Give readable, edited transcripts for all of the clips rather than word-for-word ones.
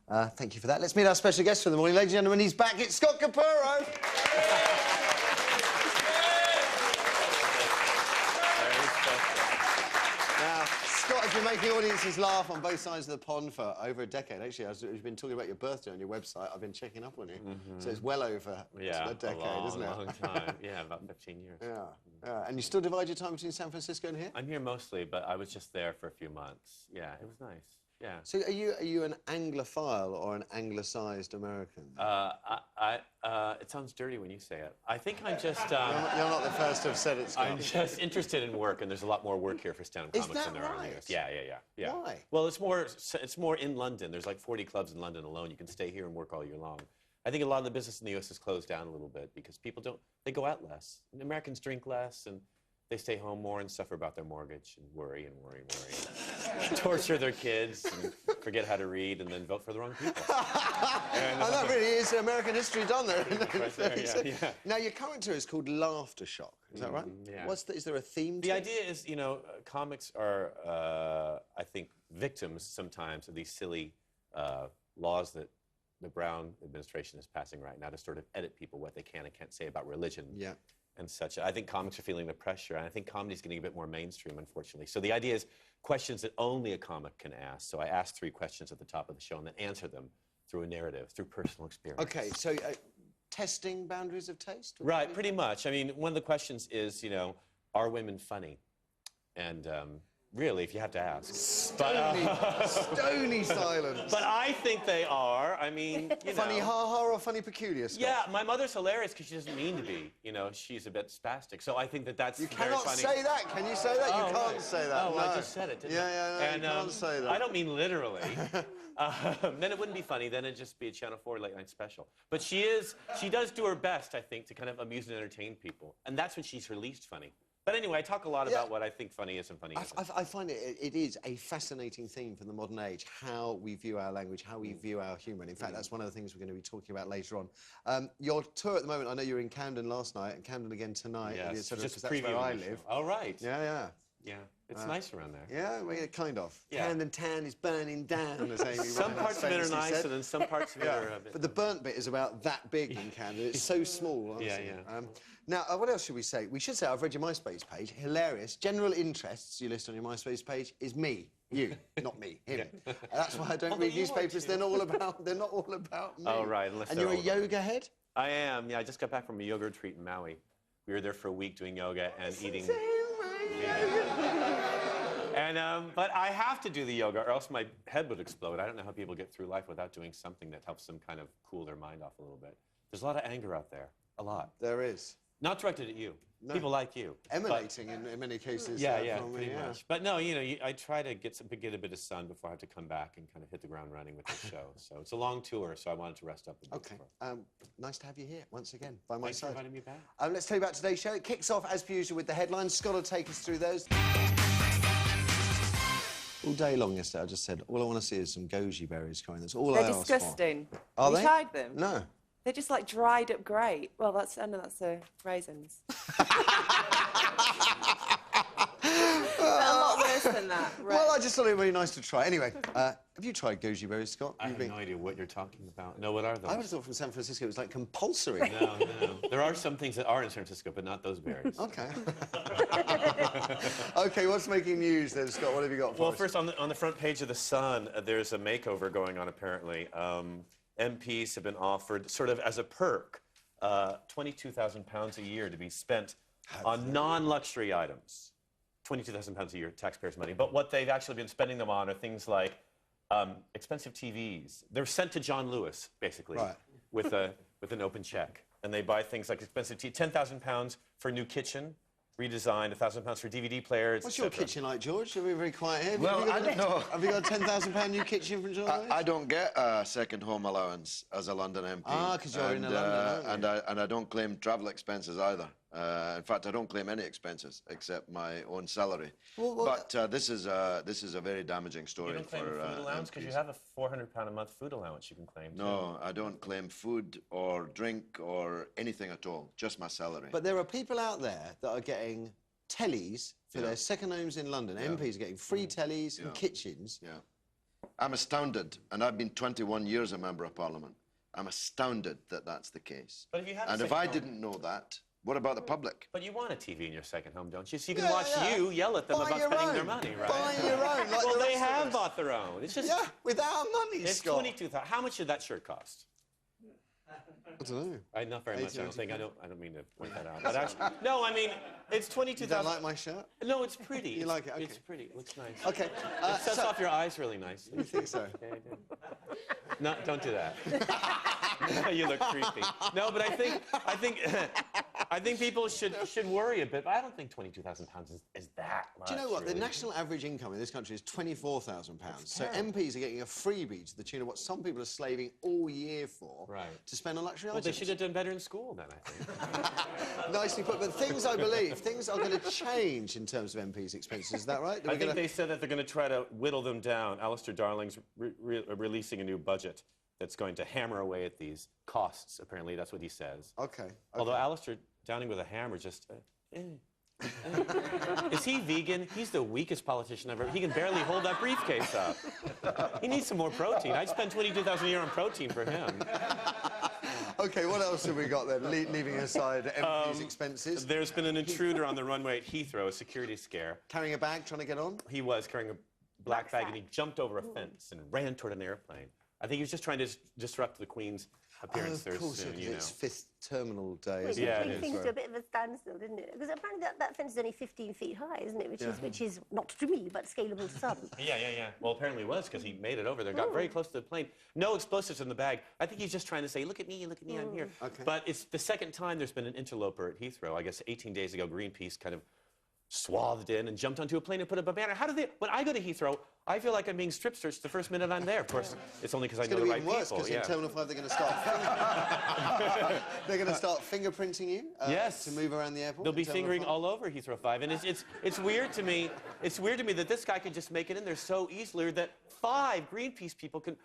Thank you for that. Let's meet our special guest for the morning. Ladies and gentlemen, he's back. It's Scott Capurro. Now, Scott has been making audiences laugh on both sides of the pond for over a decade. Actually, you've been talking about your birthday on your website. I've been checking up on you. So it's well over a decade, isn't it? A long time. Yeah, about 15 years. Yeah. And you still divide your time between San Francisco and here? I'm here mostly, but I was just there for a few months. Yeah, it was nice. Yeah. So are you an Anglophile or an Anglicised American? It sounds dirty when you say it. I think I'm just... You're not the first to have said it, Scott. I'm just interested in work, and there's a lot more work here for stand-up comics than there are in the US. Yeah. Why? Well, it's more in London. There's like 40 clubs in London alone. You can stay here and work all year long. I think a lot of the business in the US has closed down a little bit because people they go out less. And Americans drink less, and they stay home more and suffer about their mortgage and worry. Torture their kids and forget how to read and then vote for the wrong people. And that really is American history done there. Right there, yeah. Now, your current tour is called Laughter Shock. Is that right? Yeah. Is there a theme to The it? idea is, comics are, I think, victims sometimes of these silly laws that the Brown administration is passing right now to sort of edit people what they can and can't say about religion. Yeah. And such. I think comics are feeling the pressure, and I think comedy's getting a bit more mainstream, unfortunately. So the idea is questions that only a comic can ask. So I ask 3 questions at the top of the show and then answer them through a narrative, through personal experience. Okay, so testing boundaries of taste? Right, pretty much. I mean, one of the questions is, are women funny? And really, if you have to ask. Stony silence. But I think they are. I mean, Funny ha-ha or funny peculiar, Scott? Yeah, my mother's hilarious because she doesn't mean to be. She's a bit spastic. So I think that's You very cannot funny. say that. Can you say that? Oh, you can't right. say that. Oh, no. I just said it, didn't I? Yeah, you can't say that. I don't mean literally. Then it wouldn't be funny. Then it'd just be a Channel 4 late night special. But she does do her best, I think, to kind of amuse and entertain people. And that's when she's her least funny. But anyway, I talk a lot about what I think funny is and funny isn't. I find it is a fascinating theme for the modern age, how we view our language, how we view our humour. And in fact, that's one of the things we're going to be talking about later on. Your tour at the moment, I know you were in Camden last night and Camden again tonight. Yes, because that's where I live. Oh, right. Yeah. Yeah, it's nice around there. Yeah, well, kind of. Yeah. Camden town is burning down, as Amy Some parts of it are nice, and then some parts of it are a bit... But the burnt bit is about that big in Camden. It's so small, honestly. Yeah. Now, what else should we say? We should say I've read your MySpace page. Hilarious. General interests you list on your MySpace page is me. You, not me, him. That's why I don't read newspapers. They're not all about me. Oh, right. And you're a yoga head? I am. Yeah, I just got back from a yoga retreat in Maui. We were there for a week doing yoga and eating... But I have to do the yoga or else my head would explode. I don't know how people get through life without doing something that helps them kind of cool their mind off a little bit. There's a lot of anger out there. A lot. There is. Not directed at you. No. People like you. Emanating in many cases. Pretty much. But no, I try to get a bit of sun before I have to come back and kind of hit the ground running with the show. So it's a long tour, so I wanted to rest up a bit. Okay. Nice to have you here once again by my side. Thanks for inviting me back. Let's tell you about today's show. It kicks off as per usual with the headlines. Scott will take us through those. All day long yesterday, I just said, all I want to see is some goji berries coming. That's all I asked for. They're disgusting. Are they? You tried them? No. They're just like dried up grape. Well, that's raisins. A lot worse than that. Right. Well, I just thought it would be nice to try. Anyway, have you tried goji berries, Scott? I have no idea what you're talking about. No, what are those? I would have thought from San Francisco it was like compulsory. No. There are some things that are in San Francisco, but not those berries. Okay. Okay, what's making news then, Scott? What have you got for us? Well, first, on the front page of The Sun, there's a makeover going on, apparently. MPs have been offered, sort of as a perk, £22,000 a year to be spent on non-luxury items. £22,000 a year, taxpayers' money. But what they've actually been spending them on are things like expensive TVs. They're sent to John Lewis, basically, with an open check. And they buy things like expensive TV, £10,000 for a new kitchen, redesigned, £1,000 for DVD players. What's your kitchen like, George? You're very quiet here. Well, I don't know. Have you got a £10,000 new kitchen from John Lewis? I don't get a second home allowance as a London MP. Ah, because you're in London, and I don't claim travel expenses either. In fact, I don't claim any expenses except my own salary. But this is a very damaging story. You don't claim for a food allowance because you have a £400 a month food allowance you can claim. No, I don't claim food or drink or anything at all. Just my salary. But there are people out there that are getting tellies for their second homes in London. MPs are getting free tellies and kitchens. I'm astounded, and I've been 21 years a member of Parliament. I'm astounded that that's the case. But if you have a and if second I home- didn't know that, what about the public? But you want a TV in your second home, don't you? So you can watch you yell at them Buy about your spending own. their money, right? Buy your own. Like Well, the they rest of have us. bought their own. It's just Yeah, with our money, it's Scott. 22,000. How much did that shirt cost? I don't know. Not very much. I don't 80, think. I don't mean to point that out. But actually, no. I mean, it's You 22,000. don't like my shirt? No, it's pretty. You like it? Okay. It's pretty. It looks nice. Okay. It sets off your eyes really nicely. You think so? Yeah, I do. No, don't do that. You look creepy. No, but I think people should worry a bit. But I don't think £22,000 is that much. Do you know what? Really. The national average income in this country is £24,000. So MPs are getting a freebie to the tune of what some people are slaving all year for to spend on luxury Well, items. they should have done better in school then, I think. Nicely put. But things, I believe, things are going to change in terms of MPs' expenses. Is that right? I think they said that they're going to try to whittle them down. Alistair Darling's releasing a new budget that's going to hammer away at these costs, apparently. That's what he says. Okay. Although Alistair Downing with a hammer just... Is he vegan? He's the weakest politician ever. He can barely hold that briefcase up. He needs some more protein. I'd spend $22,000 a year on protein for him. Okay, what else have we got then, leaving aside MPs' expenses? There's been an intruder on the runway at Heathrow, a security scare. Carrying a bag, trying to get on? He was carrying a black bag, and he jumped over a fence and ran toward an airplane. I think he was just trying to disrupt the Queen's appearance there Of course, soon, you know. it's fifth terminal day. Well, isn't Yeah, it? it it brings is. things to a bit of a standstill, didn't it? Because apparently that fence is only 15 feet high, isn't it? Which is not to me, but scalable to some. Yeah. Well, apparently it was, because he made it over there, got very close to the plane. No explosives in the bag. I think he's just trying to say, look at me, I'm here. Okay. But it's the second time there's been an interloper at Heathrow. I guess 18 days ago, Greenpeace kind of swathed in and jumped onto a plane and put up a banner. How do they... When I go to Heathrow, I feel like I'm being strip searched the first minute I'm there. Of course, it's only because I It's know going the to be right even worse, people. because in Terminal 5 they're going to start... they're going to start fingerprinting you Yes. to move around the airport. They'll be in Terminal fingering 5. all over Heathrow 5. And it's weird to me. It's weird to me that this guy could just make it in there so easily, or that 5 Greenpeace people can,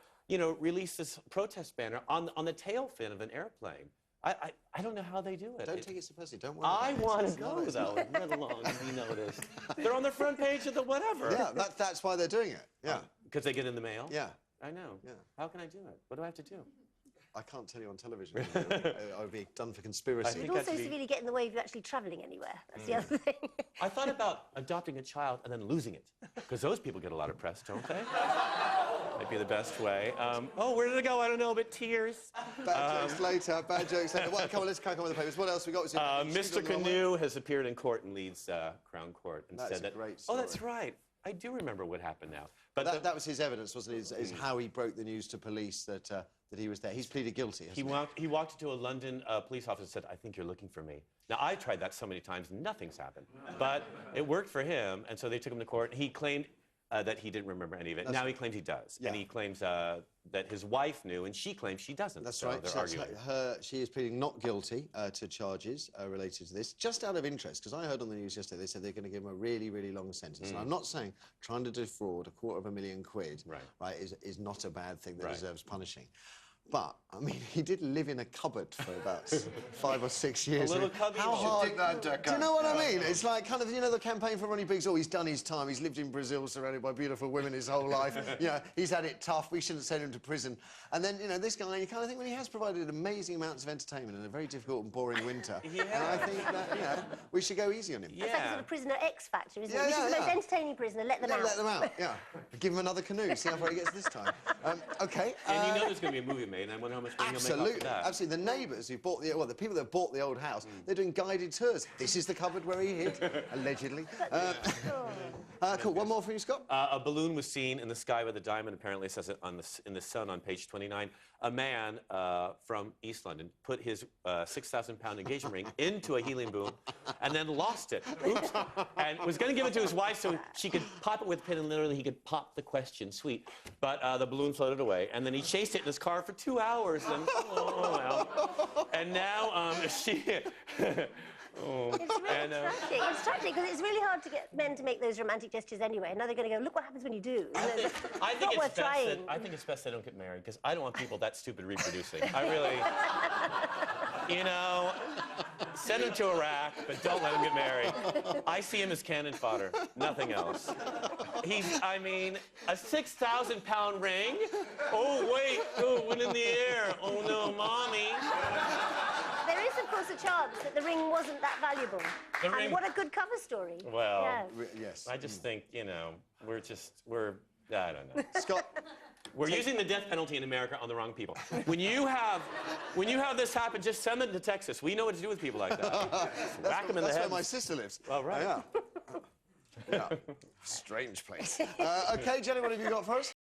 release this protest banner on the tail fin of an airplane. I don't know how they do it. Don't take it so personally. Don't worry I about it. want to It's not- go, it's not- though, let alone be noticed. They're on the front page of the whatever. Yeah, that's why they're doing it. Yeah. Because they get in the mail? Yeah. I know. Yeah. How can I do it? What do I have to do? I can't tell you on television. I would be done for conspiracy. It think also that's the- severely get in the way of you actually travelling anywhere. That's the other thing. I thought about adopting a child and then losing it. Because those people get a lot of press, don't they? Might be the best way. Oh, where did it go? I don't know, but tears. Bad jokes later. Bad jokes later. Well, come on, let's crack on with the papers. What else we got? Mr. Canoe has appeared in court in Leeds Crown Court and That's said a that. great Oh, that's story. right. I do remember what happened now. But That was his evidence, wasn't it? Is how he broke the news to police that he was there. He's pleaded guilty, hasn't he walked into a London police office and said, I think you're looking for me. Now, I tried that so many times, nothing's happened. But it worked for him, and so they took him to court. He claimed that he didn't remember any of it. Now he claims he does. Yeah. And he claims that his wife knew, and she claims she doesn't. That's so right. They're So that's arguing. she is pleading not guilty to charges related to this, just out of interest, because I heard on the news yesterday they said they're going to give him a really, really long sentence. And I'm not saying trying to defraud £250,000 right, is not a bad thing that deserves punishing. But, I mean, he did live in a cupboard for about 5 or 6 years. A little cubby. How You should hard... Take that into account. Do you know what I mean? It's like kind of, the campaign for Ronnie Biggs, oh, he's done his time, he's lived in Brazil surrounded by beautiful women his whole life, he's had it tough, we shouldn't send him to prison. And then, this guy, you kind of think, well, he has provided amazing amounts of entertainment in a very difficult and boring winter. And I think that, we should go easy on him. It's like a sort of prisoner X factor, isn't Yeah, it? This yeah, is the most yeah. entertaining prisoner, let them out. Let them out, yeah. Give him another canoe, see how far he gets this time. Okay. And there's going to be a movie made, and I wonder how much money he'll make off Absolutely, of that. absolutely. The neighbours who bought the people that bought the old house, they're doing guided tours. This is the cupboard where he hid, allegedly. Cool. One more for you, Scott. A balloon was seen in the sky with a diamond. Apparently, it says it in the Sun on page 29. A man from East London put his 6,000-pound engagement ring into a helium balloon and then lost it. Oops. And was going to give it to his wife so she could pop it with a pin, and literally he could pop the question. Sweet. But the balloon floated away, and then he chased it in his car for 2 hours. And well. And now she. It's really tragic. It's tragic because it's really hard to get men to make those romantic gestures anyway. And now they're going to go, look what happens when you do. I think not worth trying. I think it's best they don't get married, because I don't want people that stupid reproducing. I really, Send him to Iraq, but don't let him get married. I see him as cannon fodder, nothing else. I mean, a 6,000-pound ring? Oh, wait, oh, went in the air. Oh, no, Mommy. There is, of course, a chance that the ring wasn't that valuable. And what a good cover story. Well, yeah. Yes. I just think, you know, I don't know. Scott. We're using the death penalty in America on the wrong people. When you have this happen, just send them to Texas. We know what to do with people like that. Whack them in the head. That's where my sister lives. Oh, right. Yeah. Yeah. Strange place. Okay, Jenny, what have you got for us?